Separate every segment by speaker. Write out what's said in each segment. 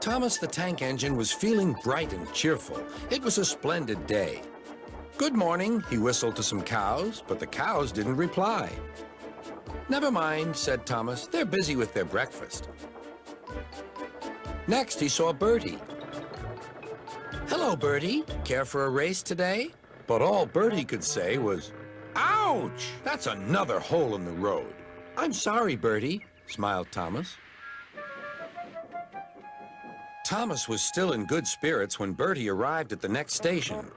Speaker 1: Thomas the tank engine was feeling bright and cheerful. It was a splendid day. "Good morning," he whistled to some cows, but the cows didn't reply. "Never mind," said Thomas. "They're busy with their breakfast." Next, he saw Bertie. "Hello, Bertie. Care for a race today?" But all Bertie could say was, "Ouch! That's another hole in the road." "I'm sorry, Bertie," smiled Thomas. Thomas was still in good spirits when Bertie arrived at the next station.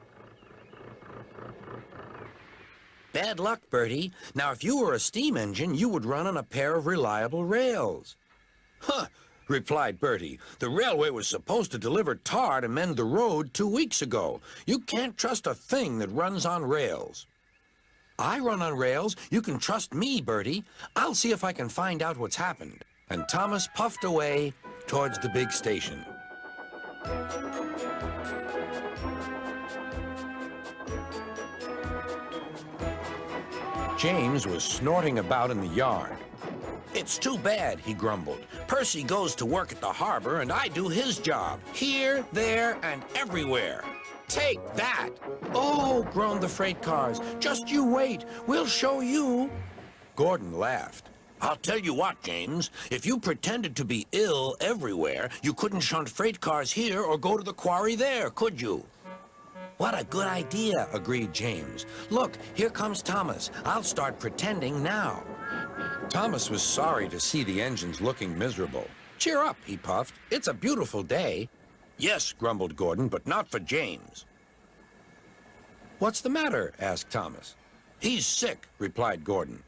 Speaker 1: "Bad luck, Bertie. Now, if you were a steam engine, you would run on a pair of reliable rails." "Huh," replied Bertie. "The railway was supposed to deliver tar to mend the road 2 weeks ago. You can't trust a thing that runs on rails." "I run on rails. You can trust me, Bertie. I'll see if I can find out what's happened." And Thomas puffed away towards the big station. James was snorting about in the yard. "It's too bad," he grumbled. "Percy goes to work at the harbor and I do his job, here, there, and everywhere. Take that!" "Oh," groaned the freight cars, "just you wait. We'll show you." Gordon laughed. "I'll tell you what, James, if you pretended to be ill everywhere, you couldn't shunt freight cars here or go to the quarry there, could you?" "What a good idea," agreed James. "Look, here comes Thomas. I'll start pretending now." Thomas was sorry to see the engines looking miserable. "Cheer up," he puffed. "It's a beautiful day." "Yes," grumbled Gordon, "but not for James." "What's the matter?" asked Thomas. "He's sick," replied Gordon.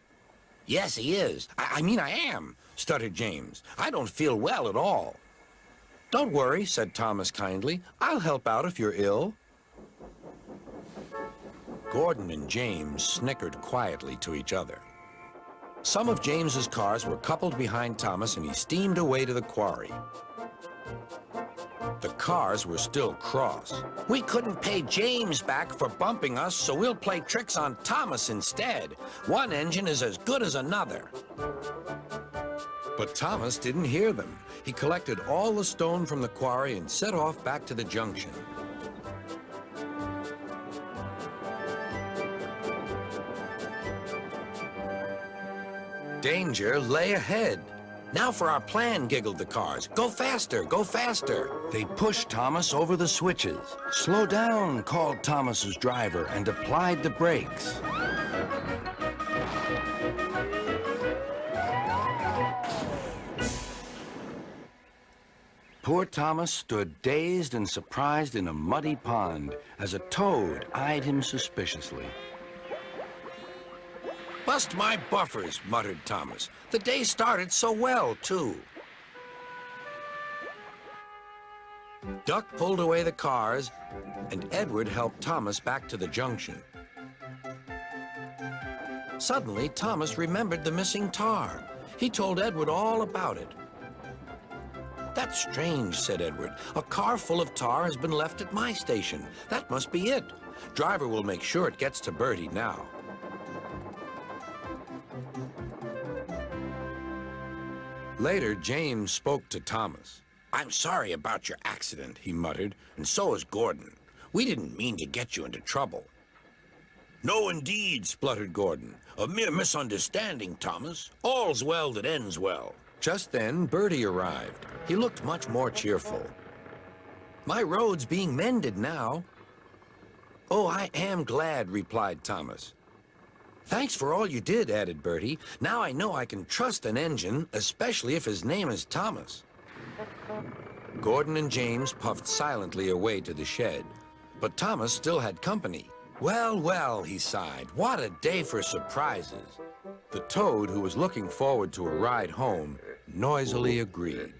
Speaker 1: "Yes, he is. I mean, I am," stuttered James. "I don't feel well at all." "Don't worry," said Thomas kindly. "I'll help out if you're ill." Gordon and James snickered quietly to each other. Some of James's cars were coupled behind Thomas and he steamed away to the quarry. The cars were still cross. "We couldn't pay James back for bumping us, so we'll play tricks on Thomas instead. One engine is as good as another." But Thomas didn't hear them. He collected all the stone from the quarry and set off back to the junction. Danger lay ahead. "Now for our plan," giggled the cars. "Go faster, go faster." They pushed Thomas over the switches. "Slow down," called Thomas's driver and applied the brakes. Poor Thomas stood dazed and surprised in a muddy pond as a toad eyed him suspiciously. "Bust my buffers," muttered Thomas. "The day started so well, too." Duck pulled away the cars, and Edward helped Thomas back to the junction. Suddenly, Thomas remembered the missing tar. He told Edward all about it. "That's strange," said Edward. "A car full of tar has been left at my station. That must be it. Driver will make sure it gets to Bertie now." Later, James spoke to Thomas. "I'm sorry about your accident," he muttered, "and so is Gordon. We didn't mean to get you into trouble." "No, indeed," spluttered Gordon. "A mere misunderstanding, Thomas. All's well that ends well." Just then, Bertie arrived. He looked much more cheerful. "My road's being mended now." "Oh, I am glad," replied Thomas. "Thanks for all you did," added Bertie. "Now I know I can trust an engine, especially if his name is Thomas." Gordon and James puffed silently away to the shed, but Thomas still had company. "Well, well," he sighed, "what a day for surprises." The toad, who was looking forward to a ride home, noisily agreed.